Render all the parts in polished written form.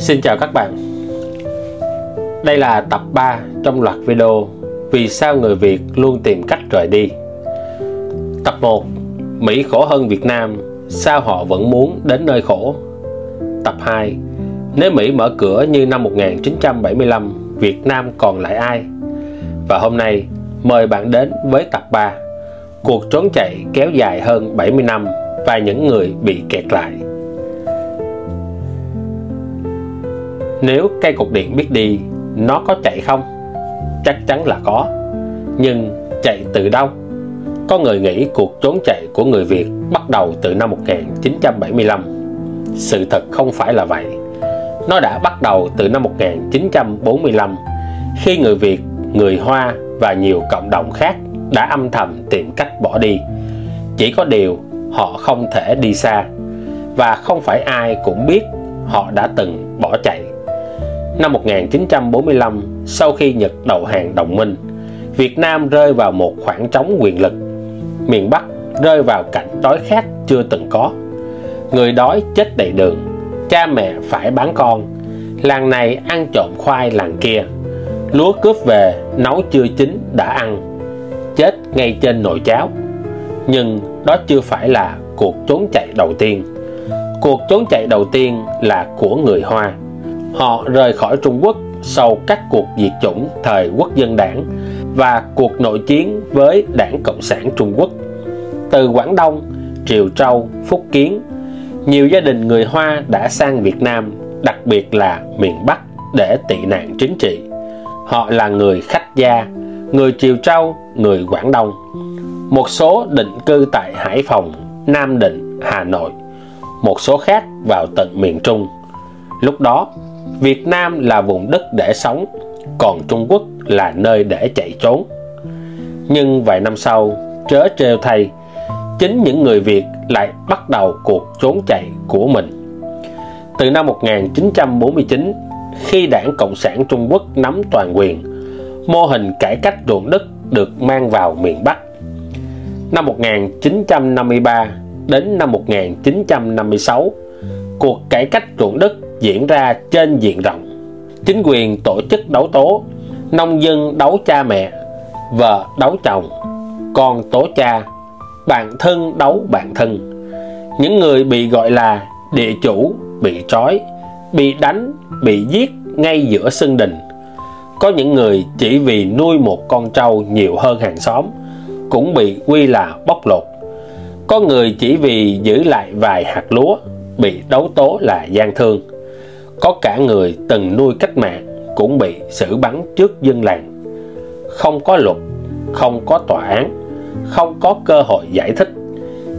Xin chào các bạn. Đây là tập 3 trong loạt video Vì sao người Việt luôn tìm cách rời đi. Tập 1: Mỹ khổ hơn Việt Nam, sao họ vẫn muốn đến nơi khổ. Tập 2: Nếu Mỹ mở cửa như năm 1975, Việt Nam còn lại ai? Và hôm nay mời bạn đến với tập 3: Cuộc trốn chạy kéo dài hơn 70 năm và những người bị kẹt lại. Nếu cây cột điện biết đi, nó có chạy không? Chắc chắn là có. Nhưng chạy từ đâu? Có người nghĩ cuộc trốn chạy của người Việt bắt đầu từ năm 1975. Sự thật không phải là vậy. Nó đã bắt đầu từ năm 1945, khi người Việt, người Hoa và nhiều cộng đồng khác đã âm thầm tìm cách bỏ đi. Chỉ có điều họ không thể đi xa, và không phải ai cũng biết họ đã từng bỏ chạy. Năm 1945, sau khi Nhật đầu hàng đồng minh, Việt Nam rơi vào một khoảng trống quyền lực. Miền Bắc rơi vào cảnh đói khát chưa từng có. Người đói chết đầy đường, cha mẹ phải bán con, làng này ăn trộm khoai làng kia, lúa cướp về nấu chưa chín đã ăn, chết ngay trên nồi cháo. Nhưng đó chưa phải là cuộc trốn chạy đầu tiên. Cuộc trốn chạy đầu tiên là của người Hoa. Họ rời khỏi Trung Quốc sau các cuộc diệt chủng thời Quốc dân đảng và cuộc nội chiến với Đảng Cộng sản Trung Quốc. Từ Quảng Đông, Triều Châu, Phúc Kiến, nhiều gia đình người Hoa đã sang Việt Nam, đặc biệt là miền Bắc, để tị nạn chính trị. Họ là người khách gia, người Triều Châu, người Quảng Đông. Một số định cư tại Hải Phòng, Nam Định, Hà Nội. Một số khác vào tận miền Trung. Lúc đó, Việt Nam là vùng đất để sống, còn Trung Quốc là nơi để chạy trốn. Nhưng vài năm sau, trớ trêu thay, chính những người Việt lại bắt đầu cuộc trốn chạy của mình. Từ năm 1949, khi Đảng Cộng sản Trung Quốc nắm toàn quyền, mô hình cải cách ruộng đất được mang vào miền Bắc. Năm 1953 đến năm 1956, cuộc cải cách ruộng đất diễn ra trên diện rộng. Chính quyền tổ chức đấu tố, nông dân đấu cha mẹ, vợ đấu chồng, con tố cha, bạn thân đấu bạn thân. Những người bị gọi là địa chủ bị trói, bị đánh, bị giết ngay giữa sân đình. Có những người chỉ vì nuôi một con trâu nhiều hơn hàng xóm cũng bị quy là bóc lột. Có người chỉ vì giữ lại vài hạt lúa bị đấu tố là gian thương. Có cả người từng nuôi cách mạng cũng bị xử bắn trước dân làng. Không có luật, không có tòa án, không có cơ hội giải thích.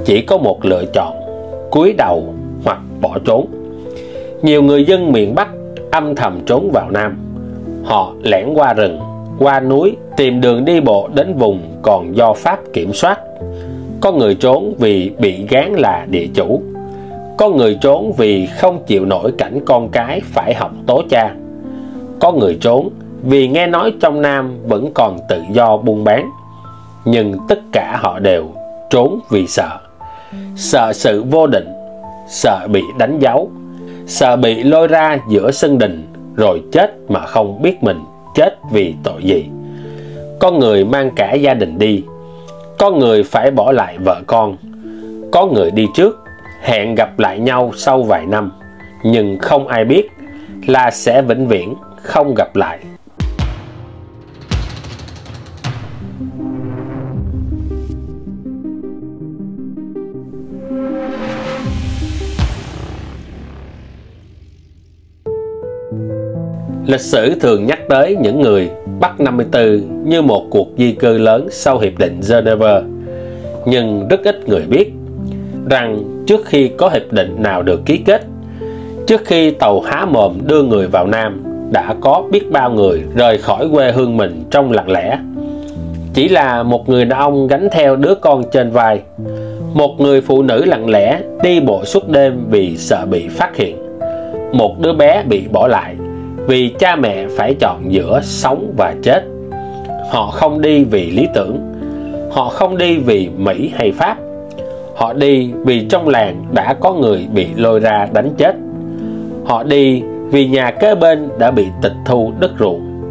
Chỉ có một lựa chọn: cúi đầu hoặc bỏ trốn. Nhiều người dân miền Bắc âm thầm trốn vào Nam. Họ lẻn qua rừng, qua núi, tìm đường đi bộ đến vùng còn do Pháp kiểm soát. Có người trốn vì bị gán là địa chủ. Có người trốn vì không chịu nổi cảnh con cái phải học tố cha. Có người trốn vì nghe nói trong Nam vẫn còn tự do buôn bán. Nhưng tất cả họ đều trốn vì sợ. Sợ sự vô định, sợ bị đánh dấu, sợ bị lôi ra giữa sân đình rồi chết mà không biết mình chết vì tội gì. Có người mang cả gia đình đi. Có người phải bỏ lại vợ con. Có người đi trước, hẹn gặp lại nhau sau vài năm, nhưng không ai biết là sẽ vĩnh viễn không gặp lại. Lịch sử thường nhắc tới những người Bắc 54 như một cuộc di cư lớn sau Hiệp định Geneva. Nhưng rất ít người biết rằng trước khi có hiệp định nào được ký kết, trước khi tàu há mồm đưa người vào Nam, đã có biết bao người rời khỏi quê hương mình trong lặng lẽ. Chỉ là một người đàn ông gánh theo đứa con trên vai, một người phụ nữ lặng lẽ đi bộ suốt đêm vì sợ bị phát hiện, một đứa bé bị bỏ lại vì cha mẹ phải chọn giữa sống và chết. Họ không đi vì lý tưởng, họ không đi vì Mỹ hay Pháp. Họ đi vì trong làng đã có người bị lôi ra đánh chết. Họ đi vì nhà kế bên đã bị tịch thu đất ruộng,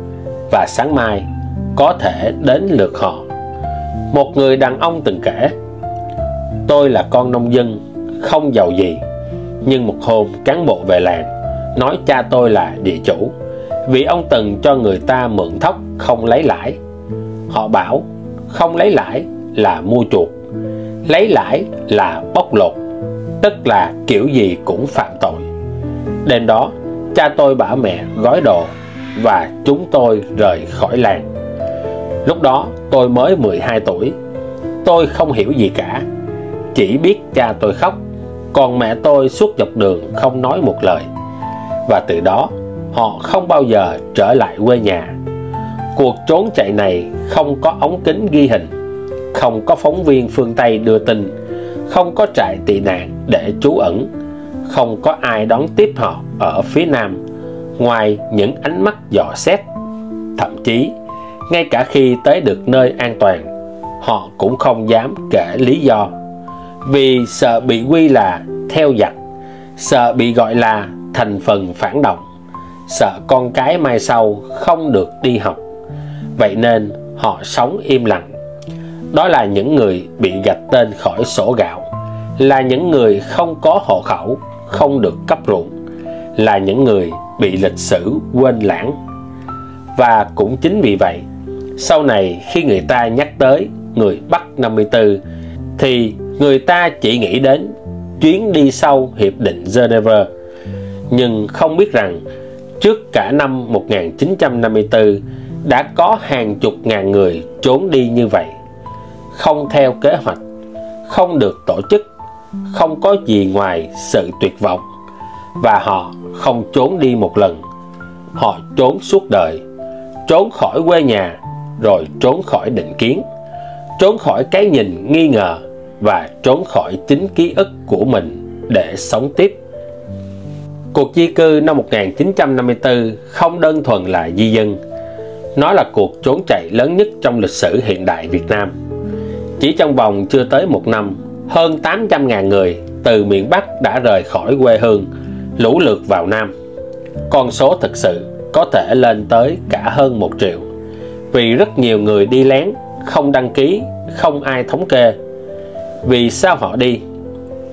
và sáng mai có thể đến lượt họ. Một người đàn ông từng kể: tôi là con nông dân, không giàu gì, nhưng một hôm cán bộ về làng nói cha tôi là địa chủ, vì ông từng cho người ta mượn thóc không lấy lãi. Họ bảo không lấy lãi là mua chuộc, lấy lãi là bóc lột, tức là kiểu gì cũng phạm tội. Đêm đó cha tôi bảo mẹ gói đồ và chúng tôi rời khỏi làng. Lúc đó tôi mới 12 tuổi. Tôi không hiểu gì cả, chỉ biết cha tôi khóc, còn mẹ tôi suốt dọc đường không nói một lời. Và từ đó họ không bao giờ trở lại quê nhà. Cuộc trốn chạy này không có ống kính ghi hình, không có phóng viên phương Tây đưa tin, không có trại tị nạn để trú ẩn, không có ai đón tiếp họ ở phía Nam ngoài những ánh mắt dò xét. Thậm chí ngay cả khi tới được nơi an toàn, họ cũng không dám kể lý do, vì sợ bị quy là theo giặc, sợ bị gọi là thành phần phản động, sợ con cái mai sau không được đi học. Vậy nên họ sống im lặng. Đó là những người bị gạch tên khỏi sổ gạo, là những người không có hộ khẩu, không được cấp ruộng, là những người bị lịch sử quên lãng. Và cũng chính vì vậy, sau này khi người ta nhắc tới người Bắc 54 thì người ta chỉ nghĩ đến chuyến đi sau Hiệp định Geneva, nhưng không biết rằng trước cả năm 1954 đã có hàng chục ngàn người trốn đi như vậy, không theo kế hoạch, không được tổ chức, không có gì ngoài sự tuyệt vọng. Và họ không trốn đi một lần, họ trốn suốt đời, trốn khỏi quê nhà, rồi trốn khỏi định kiến, trốn khỏi cái nhìn nghi ngờ, và trốn khỏi chính ký ức của mình để sống tiếp. Cuộc di cư năm 1954 không đơn thuần là di dân, nó là cuộc trốn chạy lớn nhất trong lịch sử hiện đại Việt Nam. Chỉ trong vòng chưa tới một năm, hơn 800.000 người từ miền Bắc đã rời khỏi quê hương, lũ lượt vào Nam. Con số thực sự có thể lên tới cả hơn 1 triệu, vì rất nhiều người đi lén, không đăng ký, không ai thống kê. Vì sao họ đi?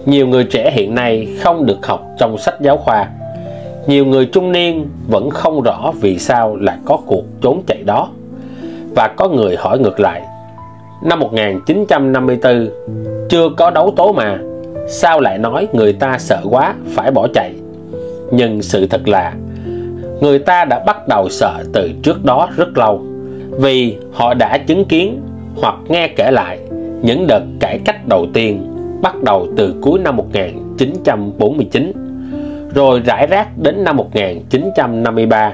Nhiều người trẻ hiện nay không được học trong sách giáo khoa. Nhiều người trung niên vẫn không rõ vì sao lại có cuộc trốn chạy đó. Và có người hỏi ngược lại: năm 1954 chưa có đấu tố mà, sao lại nói người ta sợ quá phải bỏ chạy? Nhưng sự thật là người ta đã bắt đầu sợ từ trước đó rất lâu, vì họ đã chứng kiến hoặc nghe kể lại những đợt cải cách đầu tiên bắt đầu từ cuối năm 1949, rồi rải rác đến năm 1953,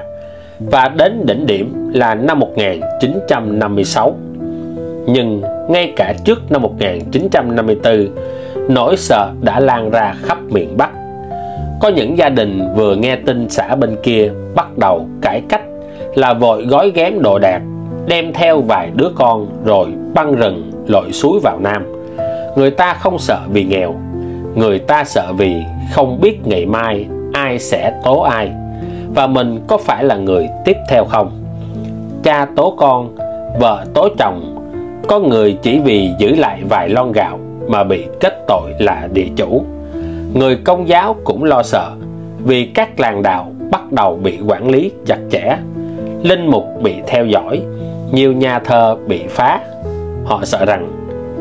và đến đỉnh điểm là năm 1956. Nhưng ngay cả trước năm 1954, nỗi sợ đã lan ra khắp miền Bắc. Có những gia đình vừa nghe tin xã bên kia bắt đầu cải cách là vội gói ghém đồ đạc, đem theo vài đứa con rồi băng rừng lội suối vào Nam. Người ta không sợ vì nghèo, người ta sợ vì không biết ngày mai ai sẽ tố ai, và mình có phải là người tiếp theo không. Cha tố con, vợ tố chồng, có người chỉ vì giữ lại vài lon gạo mà bị kết tội là địa chủ. Người Công giáo cũng lo sợ, vì các làng đạo bắt đầu bị quản lý chặt chẽ, linh mục bị theo dõi, nhiều nhà thờ bị phá. Họ sợ rằng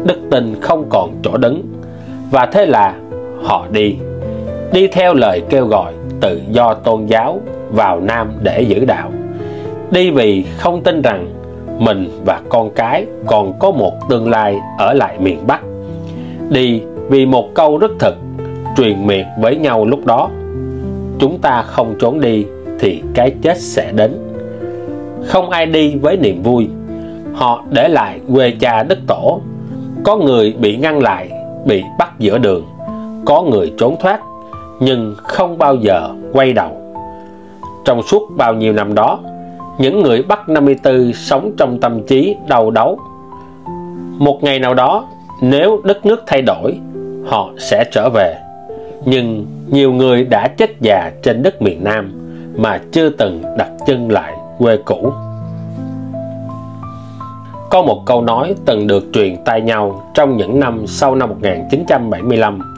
đức tin không còn chỗ đứng, và thế là họ đi theo lời kêu gọi tự do tôn giáo vào Nam để giữ đạo. Đi vì không tin rằng mình và con cái còn có một tương lai ở lại miền Bắc. Đi vì một câu rất thực truyền miệng với nhau lúc đó: chúng ta không trốn đi thì cái chết sẽ đến. Không ai đi với niềm vui, họ để lại quê cha đất tổ. Có người bị ngăn lại, bị bắt giữa đường, có người trốn thoát, nhưng không bao giờ quay đầu. Trong suốt bao nhiêu năm đó, những người Bắc 54 sống trong tâm trí đau đáu. Một ngày nào đó, nếu đất nước thay đổi, họ sẽ trở về. Nhưng nhiều người đã chết già trên đất miền Nam, mà chưa từng đặt chân lại quê cũ. Có một câu nói từng được truyền tai nhau trong những năm sau năm 1975: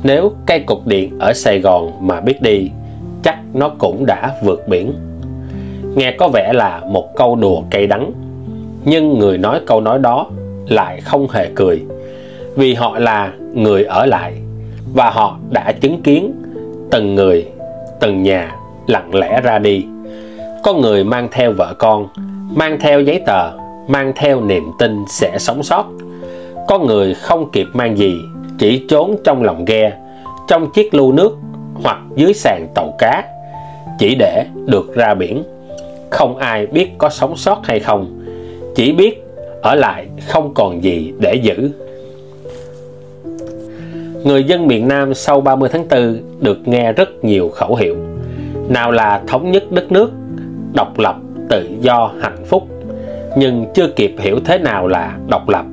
nếu cây cột điện ở Sài Gòn mà biết đi, chắc nó cũng đã vượt biển. Nghe có vẻ là một câu đùa cay đắng, nhưng người nói câu nói đó lại không hề cười, vì họ là người ở lại và họ đã chứng kiến từng người, từng nhà lặng lẽ ra đi. Có người mang theo vợ con, mang theo giấy tờ, mang theo niềm tin sẽ sống sót. Có người không kịp mang gì, chỉ trốn trong lòng ghe, trong chiếc lu nước hoặc dưới sàn tàu cá, chỉ để được ra biển. Không ai biết có sống sót hay không, chỉ biết ở lại không còn gì để giữ. Người dân miền Nam sau 30 tháng 4 được nghe rất nhiều khẩu hiệu. Nào là thống nhất đất nước, độc lập, tự do, hạnh phúc. Nhưng chưa kịp hiểu thế nào là độc lập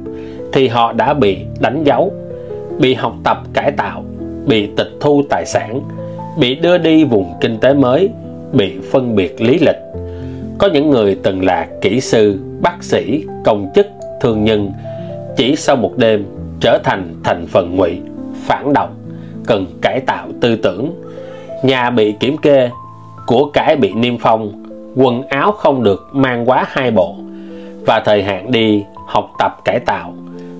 thì họ đã bị đánh dấu, bị học tập cải tạo, bị tịch thu tài sản, bị đưa đi vùng kinh tế mới, bị phân biệt lý lịch. Có những người từng là kỹ sư, bác sĩ, công chức, thương nhân, chỉ sau một đêm trở thành thành phần ngụy, phản động, cần cải tạo tư tưởng. Nhà bị kiểm kê, của cải bị niêm phong, quần áo không được mang quá 2 bộ, và thời hạn đi học tập cải tạo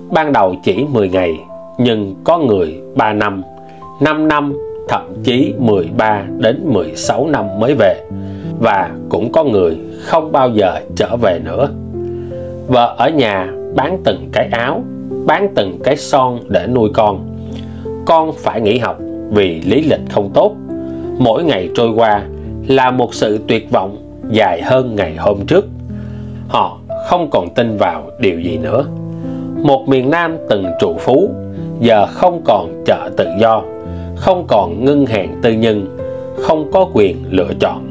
ban đầu chỉ 10 ngày, nhưng có người 3 năm, 5 năm, thậm chí 13 đến 16 năm mới về, và cũng có người không bao giờ trở về nữa. Vợ ở nhà bán từng cái áo, bán từng cái son để nuôi con. Con phải nghỉ học vì lý lịch không tốt. Mỗi ngày trôi qua là một sự tuyệt vọng dài hơn ngày hôm trước. Họ không còn tin vào điều gì nữa. Một miền Nam từng trù phú, giờ không còn chợ tự do, không còn ngân hàng tư nhân, không có quyền lựa chọn.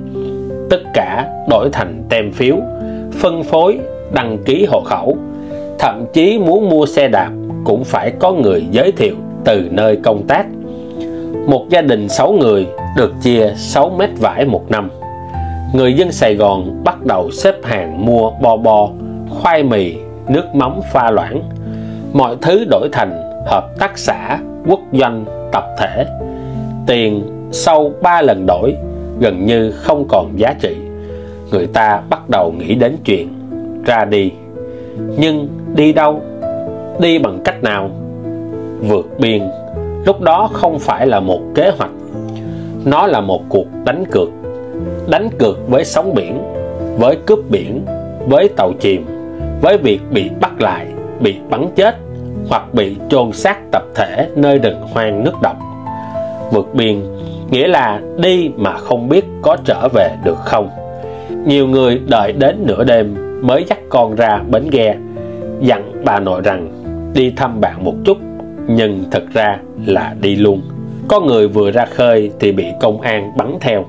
Tất cả đổi thành tem phiếu, phân phối, đăng ký hộ khẩu. Thậm chí muốn mua xe đạp cũng phải có người giới thiệu từ nơi công tác. Một gia đình 6 người được chia 6 mét vải một năm. Người dân Sài Gòn bắt đầu xếp hàng mua bo, khoai mì, nước mắm pha loãng. Mọi thứ đổi thành hợp tác xã, quốc doanh, tập thể. Tiền sau 3 lần đổi gần như không còn giá trị. Người ta bắt đầu nghĩ đến chuyện ra đi. Nhưng đi đâu? Đi bằng cách nào? Vượt biên lúc đó không phải là một kế hoạch. Nó là một cuộc đánh cược. Đánh cược với sóng biển, với cướp biển, với tàu chìm, với việc bị bắt lại, bị bắn chết hoặc bị chôn xác tập thể nơi rừng hoang nước độc. Vượt biên nghĩa là đi mà không biết có trở về được không. Nhiều người đợi đến nửa đêm mới dắt con ra bến ghe, dặn bà nội rằng đi thăm bạn một chút, nhưng thật ra là đi luôn. Có người vừa ra khơi thì bị công an bắn theo.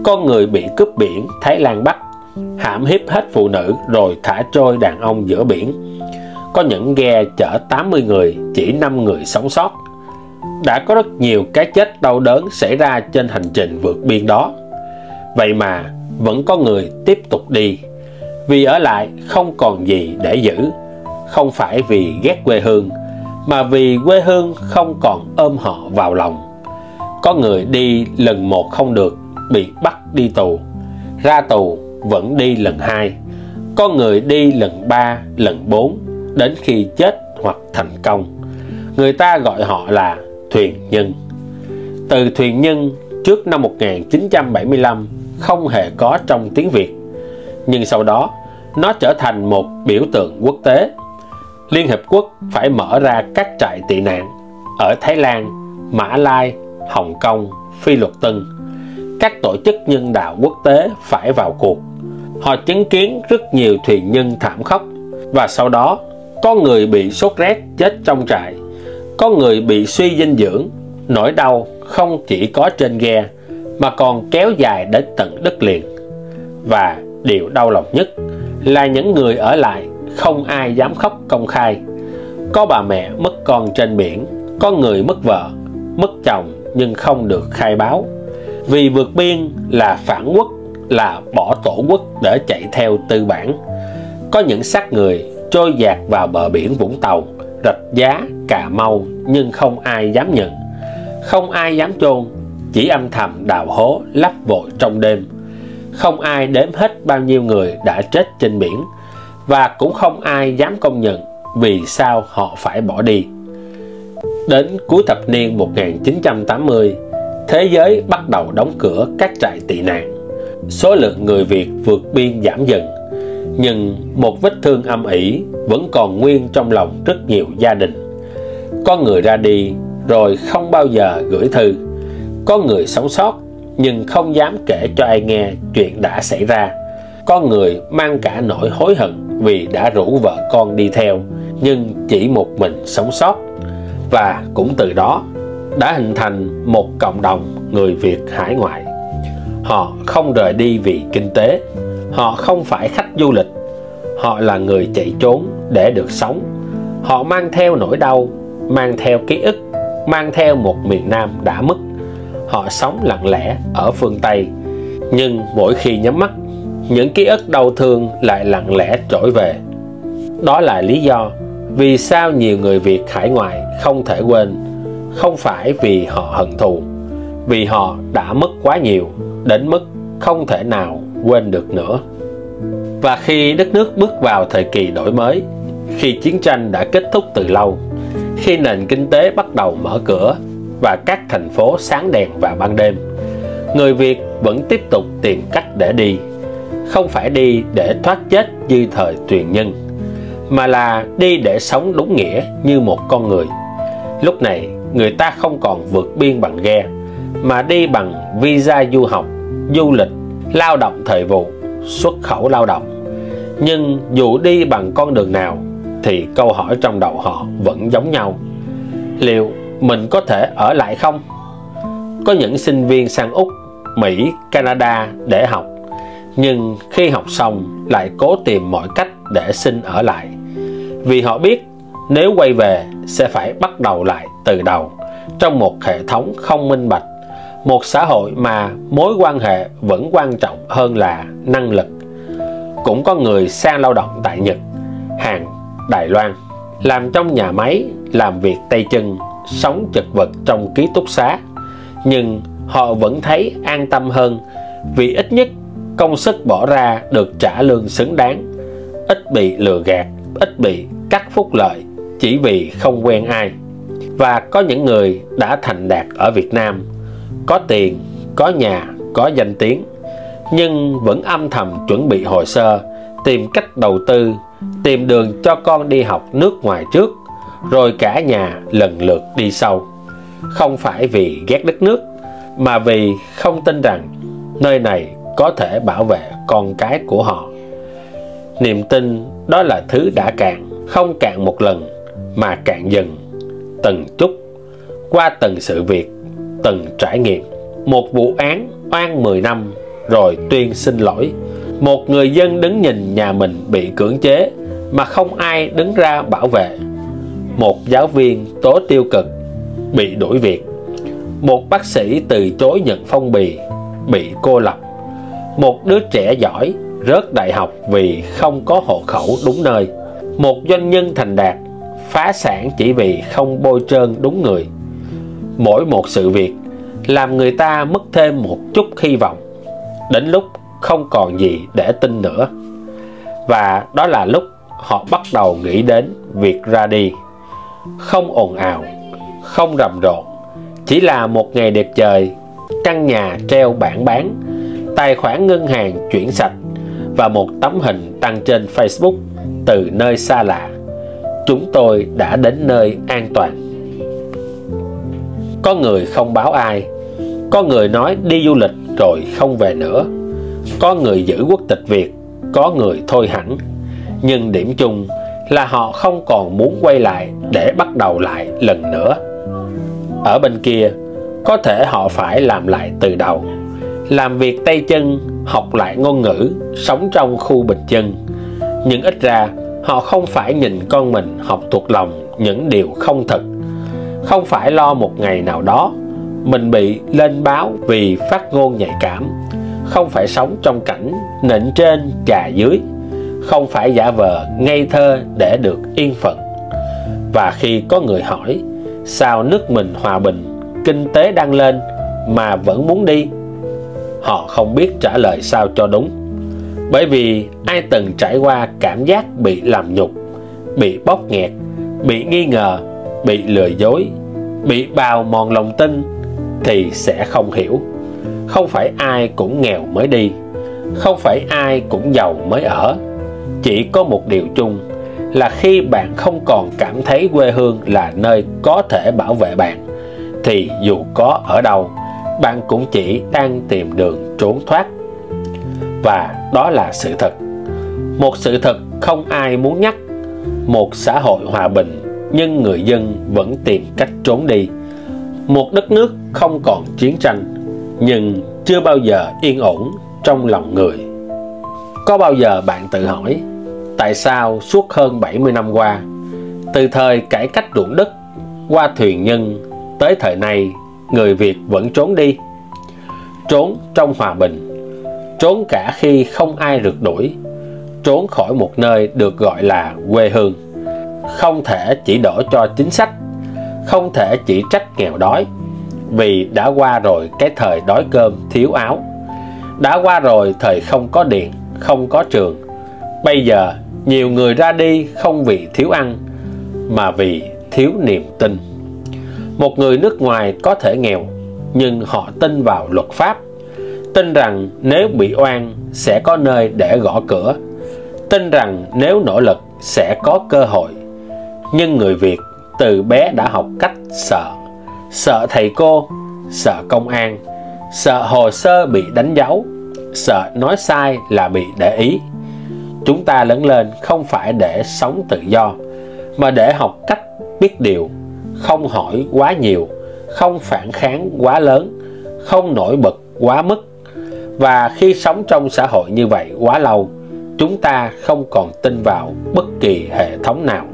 Có người bị cướp biển Thái Lan bắt, hãm hiếp hết phụ nữ rồi thả trôi đàn ông giữa biển. Có những ghe chở 80 người, chỉ 5 người sống sót. Đã có rất nhiều cái chết đau đớn xảy ra trên hành trình vượt biên đó. Vậy mà vẫn có người tiếp tục đi, vì ở lại không còn gì để giữ. Không phải vì ghét quê hương, mà vì quê hương không còn ôm họ vào lòng. Có người đi lần 1 không được, bị bắt đi tù. Ra tù vẫn đi lần 2. Có người đi lần 3, lần 4, đến khi chết hoặc thành công. Người ta gọi họ là thuyền nhân. Từ thuyền nhân trước năm 1975 không hề có trong tiếng Việt, nhưng sau đó nó trở thành một biểu tượng quốc tế. Liên Hiệp Quốc phải mở ra các trại tị nạn ở Thái Lan, Mã Lai, Hồng Kông, Phi Luật Tân. Các tổ chức nhân đạo quốc tế phải vào cuộc. Họ chứng kiến rất nhiều thuyền nhân thảm khốc, và sau đó có người bị sốt rét chết trong trại, có người bị suy dinh dưỡng. Nỗi đau không chỉ có trên ghe mà còn kéo dài đến tận đất liền. Và điều đau lòng nhất là những người ở lại không ai dám khóc công khai. Có bà mẹ mất con trên biển, có người mất vợ, mất chồng nhưng không được khai báo. Vì vượt biên là phản quốc, là bỏ tổ quốc để chạy theo tư bản. Có những xác người trôi dạt vào bờ biển Vũng Tàu, Rạch Giá, Cà Mau, nhưng không ai dám nhận, không ai dám chôn, chỉ âm thầm đào hố lấp vội trong đêm. Không ai đếm hết bao nhiêu người đã chết trên biển, và cũng không ai dám công nhận vì sao họ phải bỏ đi. Đến cuối thập niên 1980, thế giới bắt đầu đóng cửa các trại tị nạn. Số lượng người Việt vượt biên giảm dần, nhưng một vết thương âm ỉ vẫn còn nguyên trong lòng rất nhiều gia đình. Có người ra đi rồi không bao giờ gửi thư. Có người sống sót nhưng không dám kể cho ai nghe chuyện đã xảy ra. Có người mang cả nỗi hối hận vì đã rủ vợ con đi theo, nhưng chỉ một mình sống sót. Và cũng từ đó đã hình thành một cộng đồng người Việt hải ngoại. Họ không rời đi vì kinh tế, họ không phải khách du lịch, họ là người chạy trốn để được sống. Họ mang theo nỗi đau, mang theo ký ức, mang theo một miền Nam đã mất. Họ sống lặng lẽ ở phương Tây, nhưng mỗi khi nhắm mắt, những ký ức đau thương lại lặng lẽ trỗi về. Đó là lý do vì sao nhiều người Việt hải ngoại không thể quên. Không phải vì họ hận thù, vì họ đã mất quá nhiều đến mức không thể nào quên được nữa. Và khi đất nước bước vào thời kỳ đổi mới, khi chiến tranh đã kết thúc từ lâu, khi nền kinh tế bắt đầu mở cửa và các thành phố sáng đèn vào ban đêm, người Việt vẫn tiếp tục tìm cách để đi. Không phải đi để thoát chết như thời truyền nhân, mà là đi để sống đúng nghĩa như một con người. Lúc này, người ta không còn vượt biên bằng ghe, mà đi bằng visa du học, du lịch, lao động thời vụ, xuất khẩu lao động. Nhưng dù đi bằng con đường nào, thì câu hỏi trong đầu họ vẫn giống nhau. Liệu mình có thể ở lại không? Có những sinh viên sang Úc, Mỹ, Canada để học, nhưng khi học xong lại cố tìm mọi cách để xin ở lại. Vì họ biết nếu quay về sẽ phải bắt đầu lại từ đầu, trong một hệ thống không minh bạch, một xã hội mà mối quan hệ vẫn quan trọng hơn là năng lực. Cũng có người sang lao động tại Nhật, Hàn, Đài Loan, làm trong nhà máy, làm việc tay chân, sống chật vật trong ký túc xá. Nhưng họ vẫn thấy an tâm hơn, vì ít nhất công sức bỏ ra được trả lương xứng đáng, ít bị lừa gạt, ít bị cắt phúc lợi chỉ vì không quen ai. Và có những người đã thành đạt ở Việt Nam, có tiền, có nhà, có danh tiếng, nhưng vẫn âm thầm chuẩn bị hồ sơ, tìm cách đầu tư, tìm đường cho con đi học nước ngoài trước, rồi cả nhà lần lượt đi sau. Không phải vì ghét đất nước, mà vì không tin rằng nơi này có thể bảo vệ con cái của họ. Niềm tin đó là thứ đã cạn, không cạn một lần, mà cạn dần, từng chút, qua từng sự việc, từng trải nghiệm. Một vụ án oan 10 năm rồi tuyên xin lỗi. Một người dân đứng nhìn nhà mình bị cưỡng chế mà không ai đứng ra bảo vệ. Một giáo viên tố tiêu cực bị đuổi việc. Một bác sĩ từ chối nhận phong bì bị cô lập. Một đứa trẻ giỏi rớt đại học vì không có hộ khẩu đúng nơi. Một doanh nhân thành đạt phá sản chỉ vì không bôi trơn đúng người. Mỗi một sự việc làm người ta mất thêm một chút hy vọng, đến lúc không còn gì để tin nữa. Và đó là lúc họ bắt đầu nghĩ đến việc ra đi. Không ồn ào, không rầm rộ, chỉ là một ngày đẹp trời, căn nhà treo bảng bán, tài khoản ngân hàng chuyển sạch và một tấm hình đăng trên Facebook từ nơi xa lạ. Chúng tôi đã đến nơi an toàn. Có người không báo ai, có người nói đi du lịch rồi không về nữa, có người giữ quốc tịch Việt, có người thôi hẳn. Nhưng điểm chung là họ không còn muốn quay lại để bắt đầu lại lần nữa. Ở bên kia, có thể họ phải làm lại từ đầu, làm việc tay chân, học lại ngôn ngữ, sống trong khu bình dân. Nhưng ít ra họ không phải nhìn con mình học thuộc lòng những điều không thật, không phải lo một ngày nào đó mình bị lên báo vì phát ngôn nhạy cảm, không phải sống trong cảnh nịnh trên chà dưới, không phải giả vờ ngây thơ để được yên phận. Và khi có người hỏi sao nước mình hòa bình, kinh tế đang lên mà vẫn muốn đi, họ không biết trả lời sao cho đúng. Bởi vì ai từng trải qua cảm giác bị làm nhục, bị bóp nghẹt, bị nghi ngờ, bị lừa dối, bị bào mòn lòng tin thì sẽ không hiểu. Không phải ai cũng nghèo mới đi, không phải ai cũng giàu mới ở. Chỉ có một điều chung là khi bạn không còn cảm thấy quê hương là nơi có thể bảo vệ bạn, thì dù có ở đâu, bạn cũng chỉ đang tìm đường trốn thoát. Và đó là sự thật. Một sự thật không ai muốn nhắc. Một xã hội hòa bình nhưng người dân vẫn tìm cách trốn đi. Một đất nước không còn chiến tranh nhưng chưa bao giờ yên ổn trong lòng người. Có bao giờ bạn tự hỏi tại sao suốt hơn 70 năm qua, từ thời cải cách ruộng đất qua thuyền nhân tới thời nay, người Việt vẫn trốn đi? Trốn trong hòa bình, trốn cả khi không ai rượt đuổi, trốn khỏi một nơi được gọi là quê hương. Không thể chỉ đổ cho chính sách, không thể chỉ trách nghèo đói, vì đã qua rồi cái thời đói cơm thiếu áo, đã qua rồi thời không có điện, không có trường. Bây giờ nhiều người ra đi không vì thiếu ăn, mà vì thiếu niềm tin. Một người nước ngoài có thể nghèo, nhưng họ tin vào luật pháp, tin rằng nếu bị oan sẽ có nơi để gõ cửa, tin rằng nếu nỗ lực sẽ có cơ hội. Nhưng người Việt từ bé đã học cách sợ. Sợ thầy cô, sợ công an, sợ hồ sơ bị đánh dấu, sợ nói sai là bị để ý. Chúng ta lớn lên không phải để sống tự do, mà để học cách biết điều, không hỏi quá nhiều, không phản kháng quá lớn, không nổi bật quá mức. Và khi sống trong xã hội như vậy quá lâu, chúng ta không còn tin vào bất kỳ hệ thống nào.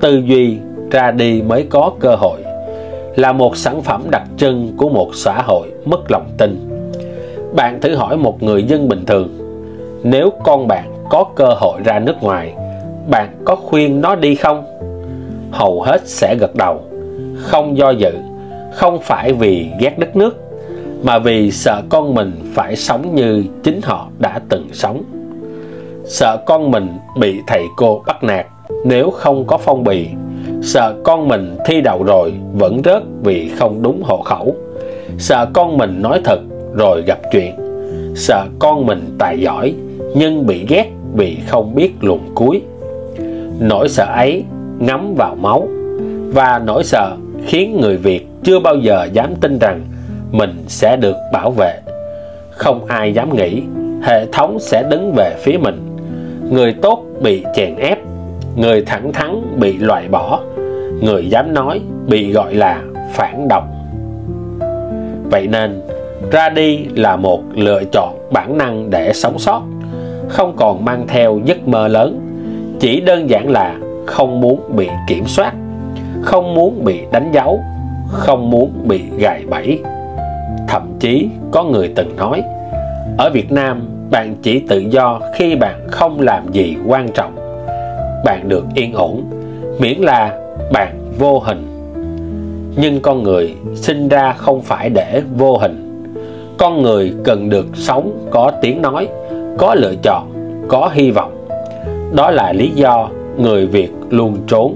Tư duy ra đi mới có cơ hội là một sản phẩm đặc trưng của một xã hội mất lòng tin. Bạn thử hỏi một người dân bình thường, nếu con bạn có cơ hội ra nước ngoài, bạn có khuyên nó đi không? Hầu hết sẽ gật đầu, không do dự, không phải vì ghét đất nước, mà vì sợ con mình phải sống như chính họ đã từng sống. Sợ con mình bị thầy cô bắt nạt nếu không có phong bì, sợ con mình thi đậu rồi vẫn rớt vì không đúng hộ khẩu, sợ con mình nói thật rồi gặp chuyện, sợ con mình tài giỏi nhưng bị ghét vì không biết luồn cuối. Nỗi sợ ấy ngấm vào máu, và nỗi sợ khiến người Việt chưa bao giờ dám tin rằng mình sẽ được bảo vệ. Không ai dám nghĩ hệ thống sẽ đứng về phía mình. Người tốt bị chèn ép, người thẳng thắn bị loại bỏ, người dám nói bị gọi là phản động. Vậy nên ra đi là một lựa chọn bản năng để sống sót, không còn mang theo giấc mơ lớn, chỉ đơn giản là không muốn bị kiểm soát, không muốn bị đánh dấu, không muốn bị gài bẫy. Thậm chí có người từng nói, ở Việt Nam bạn chỉ tự do khi bạn không làm gì quan trọng. Bạn được yên ổn miễn là bạn vô hình. Nhưng con người sinh ra không phải để vô hình. Con người cần được sống có tiếng nói, có lựa chọn, có hy vọng. Đó là lý do người Việt luôn trốn.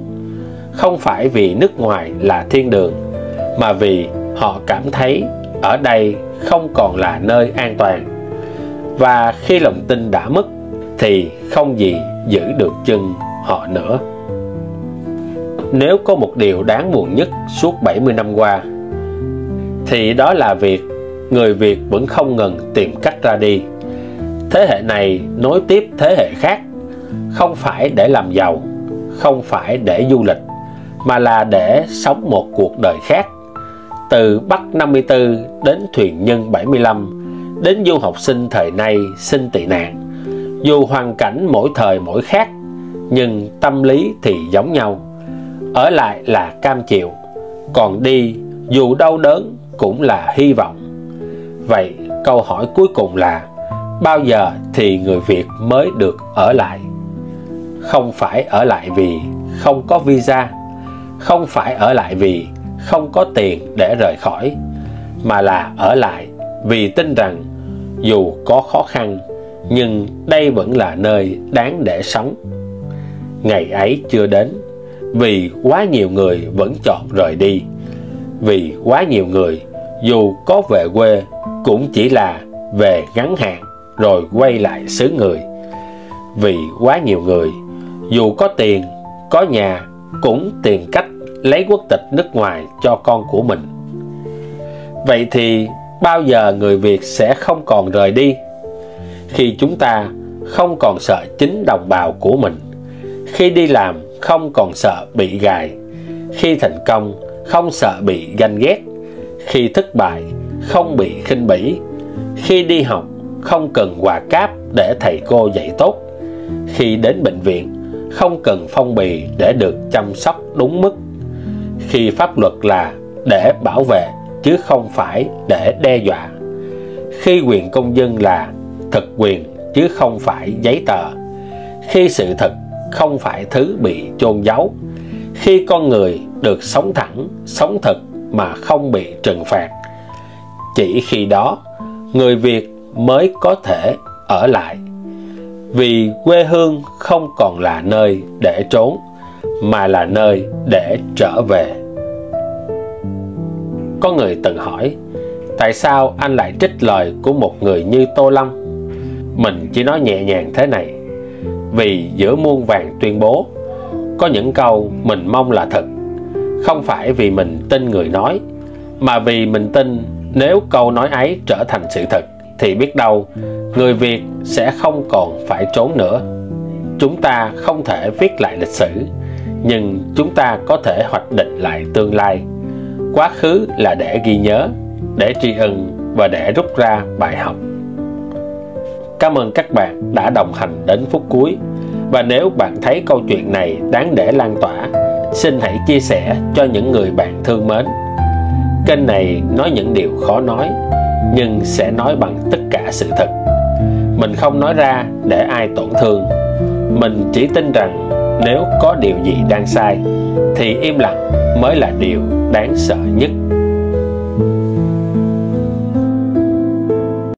Không phải vì nước ngoài là thiên đường, mà vì họ cảm thấy ở đây không còn là nơi an toàn. Và khi lòng tin đã mất thì không gì giữ được chân họ nữa. Nếu có một điều đáng buồn nhất suốt 70 năm qua, thì đó là việc người Việt vẫn không ngừng tìm cách ra đi. Thế hệ này nối tiếp thế hệ khác, không phải để làm giàu, không phải để du lịch, mà là để sống một cuộc đời khác. Từ Bắc 54 đến thuyền nhân 75, đến du học sinh thời nay xin tị nạn. Dù hoàn cảnh mỗi thời mỗi khác, nhưng tâm lý thì giống nhau. Ở lại là cam chịu, còn đi dù đau đớn cũng là hy vọng. Vậy câu hỏi cuối cùng là bao giờ thì người Việt mới được ở lại? Không phải ở lại vì không có visa, không phải ở lại vì không có tiền để rời khỏi, mà là ở lại vì tin rằng dù có khó khăn nhưng đây vẫn là nơi đáng để sống. Ngày ấy chưa đến vì quá nhiều người vẫn chọn rời đi, vì quá nhiều người dù có về quê cũng chỉ là về ngắn hạn rồi quay lại xứ người, vì quá nhiều người dù có tiền, có nhà cũng tìm cách lấy quốc tịch nước ngoài cho con của mình. Vậy thì bao giờ người Việt sẽ không còn rời đi? Khi chúng ta không còn sợ chính đồng bào của mình, khi đi làm không còn sợ bị gài, khi thành công không sợ bị ganh ghét, khi thất bại không bị khinh bỉ, khi đi học không cần quà cáp để thầy cô dạy tốt, khi đến bệnh viện không cần phong bì để được chăm sóc đúng mức, khi pháp luật là để bảo vệ chứ không phải để đe dọa, khi quyền công dân là thực quyền chứ không phải giấy tờ, khi sự thật không phải thứ bị chôn giấu, khi con người được sống thẳng, sống thật mà không bị trừng phạt, chỉ khi đó người Việt mới có thể ở lại. Vì quê hương không còn là nơi để trốn, mà là nơi để trở về. Có người từng hỏi, tại sao anh lại trích lời của một người như Tô Lâm? Mình chỉ nói nhẹ nhàng thế này, vì giữa muôn vàn tuyên bố, có những câu mình mong là thật, không phải vì mình tin người nói, mà vì mình tin nếu câu nói ấy trở thành sự thật, thì biết đâu người Việt sẽ không còn phải trốn nữa. Chúng ta không thể viết lại lịch sử, nhưng chúng ta có thể hoạch định lại tương lai. Quá khứ là để ghi nhớ, để tri ân và để rút ra bài học. Cảm ơn các bạn đã đồng hành đến phút cuối. Và nếu bạn thấy câu chuyện này đáng để lan tỏa, xin hãy chia sẻ cho những người bạn thương mến. Kênh này nói những điều khó nói, nhưng sẽ nói bằng tất cả sự thật. Mình không nói ra để ai tổn thương. Mình chỉ tin rằng nếu có điều gì đang sai, thì im lặng mới là điều đáng sợ nhất.